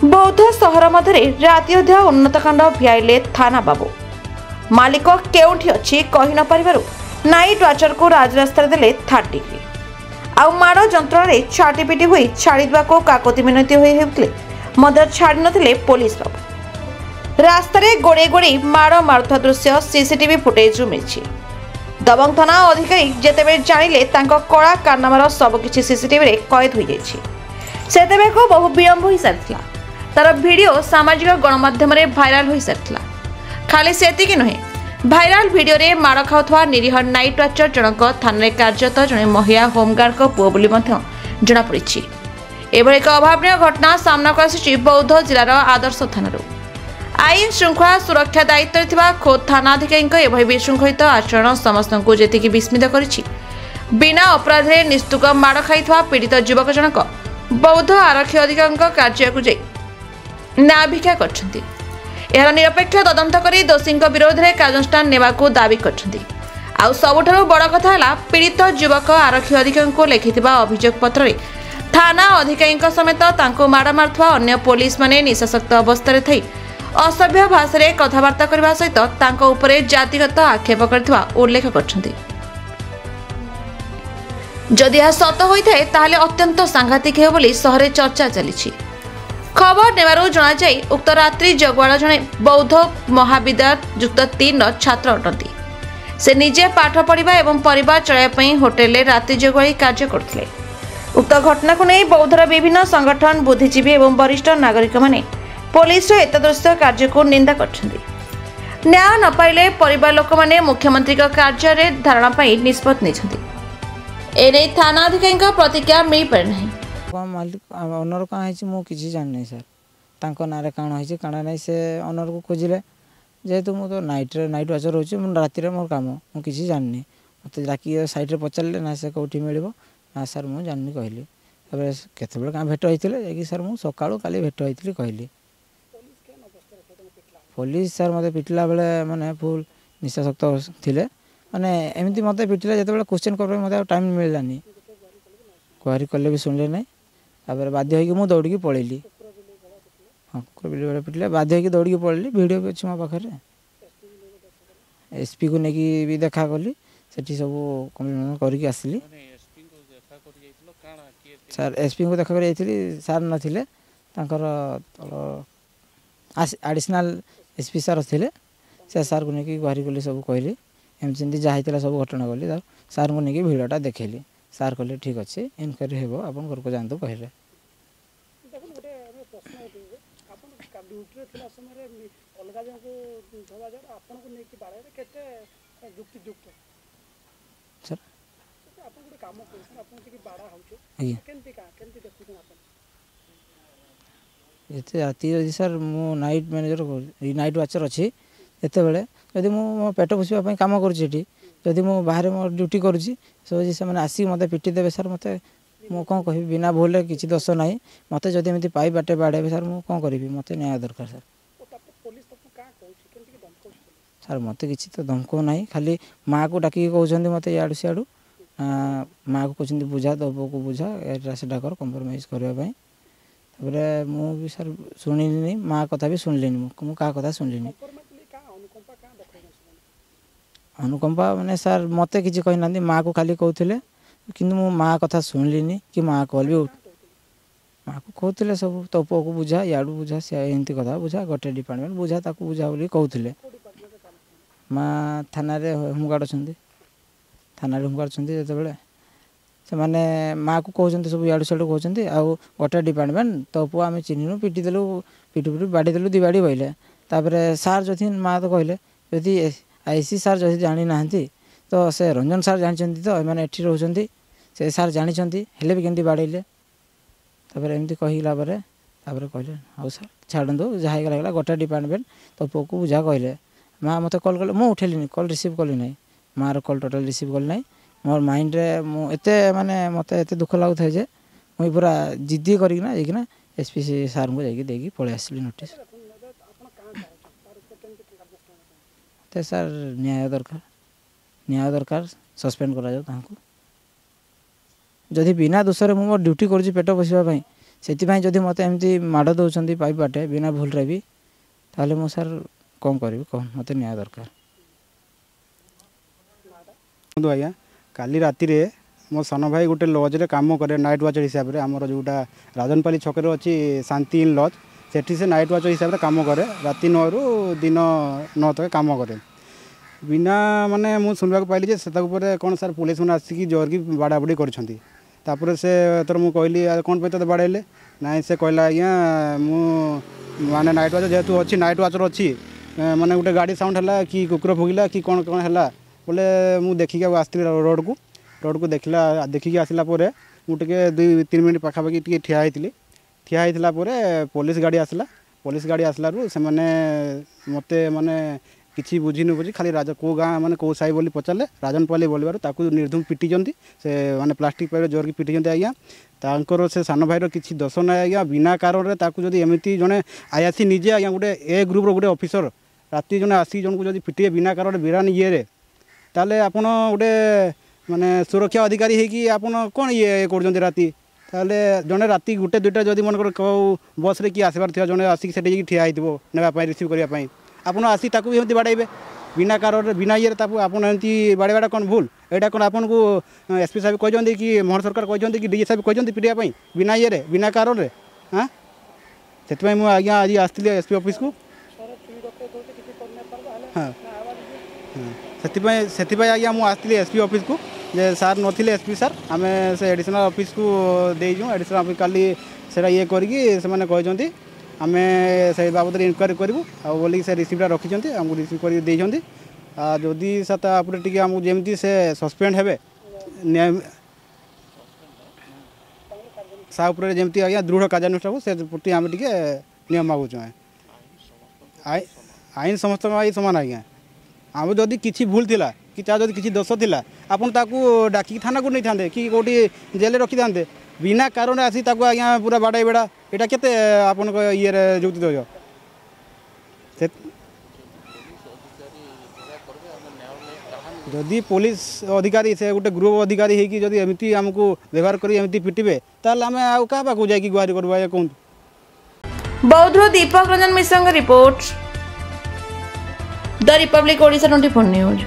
बौद्ध सहर मध्य राति अधा उन्नतकांड भिआइले थाना बाबू मालिक केउठी अछि कहि न परिबारु नाइट वाचर को राजरास्ता देले 30 डिग्री आउ माड़ जंत्रण छाटीपिटी होई छाड़ीवा को काकोती मिनती होई हेउतले मध्य छाड़ी नथिले पुलिस बाबू रास्ता रे गोड़े गोड़े माड़ मारुथा दृश्य सीसीटीवी फुटेज मिलछि। दबंग थाना अधिकारी जेतेबे जानिले तांको कड़ा कारनामार सबकिछि सीसीटीवी रे कैद होई जाइछि सेतेबे को बहु विलंब होई सारथिला तार वीडियो सामाजिक गणमाध्यम रे भाइराल होई सारथिला। खाली सेतिक नुहे भाइराल वीडियो रे माड़ खाउथवा निरीह नाइट वाचर जनक थाना रे कार्यरत जने महिला होमगार्ड को पुओ बोली मध्य जणा पड़िछि। एभଳି एक अभावनीय घटना सामना को आसी बौद्ध जिलार आदर्श थानारू आईन श्रृंखला सुरक्षा दायित्व थिबा खोद थानाधिकारी एभଳି विशृंखलित आचरण समस्त को जेतिकी विस्मित करिछि। बिना अपराध रे निस्तुक माड़ खाइथवा पीड़ित युवक जनक बौद्ध आरक्षी अधिकारी कार्य को जाई न्यायभिक्षा करछन्ती। एହାର निरपेक्ष तदंत करी दोषी विरोध में कार्यानुष्ठान नेबा को दाबी करछन्ती। आउ सबुठारु बड़ कथा हला पीड़ित युवक आरक्षी अधिकारी को लिखिथिबा अभियोग पत्र रे थाना अधिकारी समेत तांको माड़ मारुथवा अन्य पुलिस माने निशासक्त अवस्था रे थई असभ्य भाषा रे कथबार्ता करबा सहित तांको उपरे जातिगत आक्षेप करथिबा उल्लेख करछन्ती। जदि यह सत होइथाय ताहाले अत्यंत सांघातिक हे बोली सहरे चर्चा चलिछि। खबर नेबारू जना जाई उक्त रात्रि जगवाड़ जने बौद्ध महाविद्यालय युक्त 3 छात्र अटंती। से निजे पाठ पढ़िबा एवं परिवार चलाइबा होटेल रे रात्रि जगवाड़ी कार्य करथिले। उक्त घटना को नहीं बौद्धर विभिन्न संगठन बुद्धिजीवी एवं वरिष्ठ नागरिक माने पुलिस एतदृश्य कार्य को निंदा करछन्ती। न्याय न पाइले परिवार लोक माने मुख्यमंत्री का कार्य रे धारणा पाई निष्पत्ति नेछन्ती। एने थाना अधिकारी प्रतिक्रिया मिल पर नहीं मालिक ओनर कहाँ है मु किसी जान नहीं सर तांको नारे काण है काण नहीं से ओनर को खोजिले जेहेतु मु तो नाइट वाचर रोचे मु राति रे मोर काम मु किसी जाननी मते डाकी साइड रे पचारले ना से कोठी मिलबो ना सर मु जाननी कहली तबे केतेबेले का भेट होइतिले जे कि सर मु सकाळो काली भेट होइतिली कहली पुलिस सर मते पिटला बेले माने फुल निशासक्त थिले माने एमिति मते पिटला जेतेबेले क्वेश्चन करबे मते टाइम मिललानी कुआरी कले भी सुनले नहीं तापर बाध्य होइके मु दौड़ी पळेली। हां कुकुर बेले पिटले बाध्य होइके दौड़ी पळेली वीडियो भी अछि म पाखरे एसपी को नेकी भी देखा कली सेठी सब कम्प्लेन करिके आसली सर एसपी को देखा कर आइथिली सर नथिले तांकर एडिशनल एसपी सर थिले से सर को नेकी गुहारी कली सब कहली एम चिंदी जा हितला सब घटना कली सर को नेकी वीडियोटा देखेली सार कहले ठीक अच्छे इनक्वारी हेबो आपन घर को जानतो कहले देखो गोटे प्रश्न उठे आपन ड्यूटी थिला समय रे अलगा जन को धवा जा आपन को नेकी बारे रे केते युक्त सर आपन गोटे काम करछन आपन की बाड़ा होचे केंती देखु आपन एते राति यदि सर मो नाइट मैनेजर नाइट वाचर अछि एते बेले यदि मो पेट पोसिबा पई काम करछि एठी जदि मो बाहर मो ड्यूटी करूची सब जे से आसी मते पिटी देबे सर मते मो कोन कहि बिना भूले किछि दोष नाही मते जदि एमिति पाई बाटे बाडे सर मो कोन करबी मते न्याय दरकार सर पुलिस तो का कहछि केंति के धमको सर मते किछि तो धमको नाही खाली मां को डाकी कहउछन्ती मते याडू सियाडू मां को कहउछन्ती बुझा दबो को बुझा एटा से डाकर कंप्रोमाइज करबा पई तबरे मो भी सर सुनिनी नहीं मां कथा भी सुनलिनी मो का कथा सुनलिनी अनुकंपा माने सर मते किछि कहि नांदी मां को खाली कहउथिले किंतु मो मां कथा सुनलिनी कि मां कहलबी मां को कहउथिले सब तपो को बुझा याडू बुझा से एंती कथा बुझा गोटे डिपार्टमेंट बुझा ताको बुझा बोली कहउथिले मां थाना रे होमगार्ड छन्दी थाना रे होमगार्ड छन्दी जते बेले से माने मां को कहउछन्ती सब याडू सेडू कहउछन्ती आ गोटे डिपार्टमेंट तपो आमे चिन्हिनु पिटी देलु पिटी बाडी देलु दिबाडी बइले तापरे सर जथिन मां तो कहले यदि आईसी सर जदि जानी नाहंती तो से रंजन सर जानिछन्ती तो माने एठी रहउछन्ती से सर जानिछन्ती हेले भी केंती बाडैले तापर एमती कहिला परे तापर कहले हाउ सर छाडंदो जाय गेला गोटा डिपार्टमेंट तो पोको बुझा कहले मां मते कॉल करले मो उठेलिनी कॉल रिसीव करली नै मां रो कॉल टोटल रिसीव करली नै मोर माइंड रे मो एते माने मते एते दुख लागु थाय जे मुई पूरा जिद्दी करी ना एकिना एसपी सर को जाई देगी पळे आसली नोटिस ते सर न्याय दरकार सस्पेंड करा जाऊ तांको जदि बिना दोषरे मो ड्यूटी करछि पेट बसिबा पई ସେଥିପାଇଁ ଯଦି ମୋତେ ଏମିତି ମାଡ଼ ଦେଉଛନ୍ତି ପାଇପ୍ ବାଟେ ବିନା ଭୁଲରେ ବି ତାହେଲେ ମୁଁ ସାର୍ କ'ଣ କରିବି କହ ମୋତେ ନ୍ୟାୟ ଦରକାର। ଆଜ୍ଞା କାଲି ରାତିରେ ମୋ ସାନ ଭାଇ ଗୋଟେ ଲଜ୍ରେ କାମ କରେ ନାଇଟ୍ ୱାଚର୍ ହିସାବରେ ଆମର ଯେଉଁଟା ରାଜନପାଲି ଛକରେ ଅଛି ଶାନ୍ତି ଇନ୍ ଲଜ୍ ସେଠି ସେ ନାଇଟ୍ ୱାଚର୍ ହିସାବରେ କାମ କରେ ରାତି 9ରୁ ଦିନ 9 ତକ କାମ କରେ ବିନା ମାନେ ମୁଁ ଶୁଣିବାକୁ ପାଇଲି ଯେ ସେ ତାକୁ ପରେ କ'ଣ ସାର୍ ପୋଲିସ ମାନେ ଆସିକି ଜୋରକି ବାଡ଼ାବାଡ଼ି କରିଛନ୍ତି। ତାପରେ ସେ ଏଥର ମୁଁ କହିଲି କ'ଣ ପାଇଁ ତୋତେ ବାଡ଼େଇଲେ ନାଇଁ ସେ କହିଲା ଆଜ୍ଞା ମୁଁ ମାନେ ନାଇଟ୍ ୱାଚର୍ ଯେହେତୁ ଅଛି ନାଇଟ୍ ୱାଚର୍ ଅଛି ମାନେ ଗୋଟେ ଗାଡ଼ି ସାଉଣ୍ଡ ହେଲା କି କୁକୁର ଭୋଗିଲା କି କ'ଣ କ'ଣ ହେଲା ବୋଲେ ମୁଁ ଦେଖିକି ଆଉ ଆସିଥିଲି ରୋଡ଼କୁ ଦେଖିକି ଆସିଲା ପରେ ମୁଁ ଟିକେ 2-3 ମିନିଟ୍ ପାଖାପାଖି ଟିକେ ଠିଆ ହେଇଥିଲା ପରେ ପୋଲିସ ଗାଡ଼ି ଆସିଲାରୁ ସେମାନେ ମୋତେ ମାନେ କିଛି ବୁଝି ଖାଲି କେଉଁ ଗାଁ ମାନେ କେଉଁ ସାହି ବୋଲି ପଚାରିଲେ ରାଜନପାଲି ବୋଲିବାରୁ ତାକୁ ନିର୍ଧୁମ ପିଟିଛନ୍ତି ସେ ମାନେ ପ୍ଲାଷ୍ଟିକ୍ ପାଇପ୍ରେ ଜୋରକି ପିଟିଛନ୍ତି ଆଜ୍ଞା। ତାଙ୍କର ସେ ସାନ ଭାଇର କିଛି ଦୋଷ ନାହିଁ ଆଜ୍ଞା ବିନା କାରଣରେ ତାକୁ ଯଦି ଏମିତି ଜଣେ ଆଇଆସି ନିଜେ ଆଜ୍ଞା ଗୋଟେ ଏ ଗ୍ରୁପ୍ର ଗୋଟେ ଅଫିସର ରାତି ଜଣେ ଆସିକି ଜଣକୁ ଯଦି ପିଟିବେ ବିନା କାରଣରେ ବିରାନ ଇଏରେ ତାହେଲେ ଆପଣ ଗୋଟେ ମାନେ ସୁରକ୍ଷା ଅଧିକାରୀ ହେଇକି ଆପଣ କ'ଣ ଇଏ କରୁଛନ୍ତି ରାତି ତାହେଲେ ଜଣେ ରାତି 1-2ଟା ଯଦି ମନେକର କେଉଁ ବସ୍ରେ କିଏ ଆସିବାର ଥିବା ଜଣେ ଆସିକି ସେଠି ଯାଇକି ଠିଆ ହେଇଥିବ ନେବା ପାଇଁ ରିସିଭ୍ କରିବା ପାଇଁ ଆପଣ ଆସି ତାକୁ ବି ଏମିତି ବାଡ଼େଇବେ ବିନା କାରଣରେ ବିନା ଇଏରେ ତାକୁ ଆପଣ ଏମିତି ବାଡ଼େଇବାଟା କ'ଣ ଭୁଲ ଏଇଟା କ'ଣ ଆପଣଙ୍କୁ ଏସ୍ପି ସାହେବ କହିଛନ୍ତି କି ମୋହନ ସରକାର କହିଛନ୍ତି କି ଡିଜି ସାହେବ କହିଛନ୍ତି ପିଟିବା ପାଇଁ ବିନା ଇଏରେ ବିନା କାରଣରେ ହଁ ସେଥିପାଇଁ ମୁଁ ଆଜ୍ଞା ଆଜି ଆସିଥିଲି ଏସ୍ପି ଅଫିସ୍କୁ ହଁ ସେଥିପାଇଁ ଆଜ୍ଞା ମୁଁ ଆସିଥିଲି ଏସ୍ପି ଅଫିସ୍କୁ ଯେ ସାର୍ ନଥିଲେ ଏସ୍ପି ସାର୍ ଆମେ ସେ ଏଡ଼ିସନାଲ୍ ଅଫିସ୍କୁ ଦେଇଛୁ ଏଡ଼ିସନାଲ୍ ଅଫିସ୍ କାଲି ସେଇଟା ଇଏ କରିକି ସେମାନେ କହିଛନ୍ତି ଆମେ ସେଇ ବାବଦରେ ଇନକ୍ୱାରି କରିବୁ ଆଉ ବୋଲିକି ସେ ରିସିପ୍ଟଟା ରଖିଛନ୍ତି ଆମକୁ ରିସିଭ୍ କରିକି ଦେଇଛନ୍ତି ଯଦି ସେ ତାପରେ ଟିକେ ଆମକୁ ଯେମିତି ସେ ସସ୍ପେଣ୍ଡ ହେବେ सा उपरे जेमती आज्ञा दृढ़ कार्यानुष्ठान से प्रति आम टे नियम मागुँ आईन समस्त सामान आज्ञा आम जदि किसी भूल थिला कि जदि किसी दोष थिला आपन ताकू डाकी थाना को नहीं था कि कौटी जेल रखी था बिना कारण आसी ताकू आज्ञा पूरा बाड़ाई बेड़ा यहाँ केते आपन ये जुक्ति दो जदि पुलिस अधिकारी से गोटे ग्रुप अधिकारी होगी जदि एमती आमको व्यवहार करी एमती पिटिबे ताल आम आउ क्या पाक जाकि गुहारी करबा कहूँ। Boudh Deepak Ranjan Mishra report the republic Odisha 24 news.